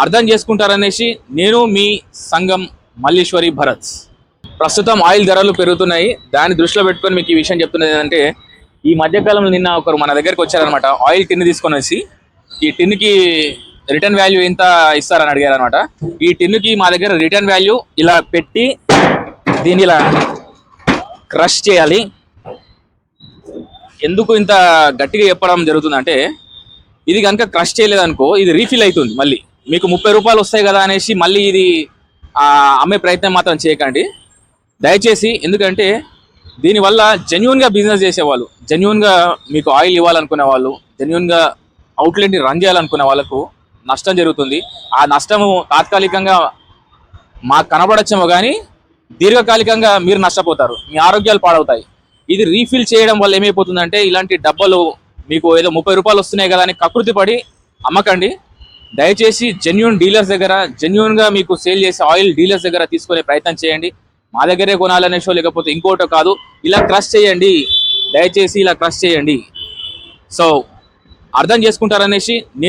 అర్థం చేసుకుంటారనేసి నేను మీ సంఘం మల్లీశ్వరి భరత్. ప్రస్తుతం ఆయిల్ ధరలు పెరుగుతున్నాయి. దాన్ని దృష్టిలో పెట్టుకొని మీకు ఈ విషయం చెప్తున్నది ఏంటంటే, ఈ మధ్యకాలంలో నిన్న ఒకరు మన దగ్గరికి వచ్చారనమాట. ఆయిల్ టిన్ తీసుకొని వచ్చి ఈ టిన్కి రిటర్న్ వాల్యూ ఎంత ఇస్తారని అడిగారు అనమాట. ఈ టిన్కి మా దగ్గర రిటర్న్ వాల్యూ ఇలా పెట్టి దీన్ని ఇలా క్రష్ చేయాలి. ఎందుకు ఇంత గట్టిగా చెప్పడం జరుగుతుందంటే, ఇది కనుక క్రష్ చేయలేదనుకో ఇది రీఫిల్ అవుతుంది. మళ్ళీ మీకు 30 రూపాయలు వస్తాయి కదా అనేసి మళ్ళీ ఇది అమ్మే ప్రయత్నం మాత్రం చేయకండి దయచేసి. ఎందుకంటే దీనివల్ల జెన్యున్గా బిజినెస్ చేసేవాళ్ళు, జెన్యున్గా మీకు ఆయిల్ ఇవ్వాలనుకునే వాళ్ళు, జెన్యున్గా అవుట్లెట్ని రన్ చేయాలనుకునే వాళ్ళకు నష్టం జరుగుతుంది. ఆ నష్టము తాత్కాలికంగా మాకు కనబడచ్చేమో కానీ దీర్ఘకాలికంగా మీరు నష్టపోతారు, మీ ఆరోగ్యాలు పాడవుతాయి. ఇది రీఫిల్ చేయడం వల్ల ఏమైపోతుందంటే, ఇలాంటి డబ్బాలు మీకు ఏదో 30 రూపాయలు వస్తున్నాయి కదా అని కకృతి పడి అమ్మకండి. దయచేసి జెన్యున్ డీలర్స్ దగ్గర, జెన్యున్గా మీకు సేల్ చేసే ఆయిల్ డీలర్స్ దగ్గర తీసుకునే ప్రయత్నం చేయండి. మా దగ్గరే కొనాలనేసో లేకపోతే ఇంకోటో కాదు, ఇలా క్రష్ చేయండి. దయచేసి ఇలా క్రష్ చేయండి. సో అర్థం చేసుకుంటారనేసి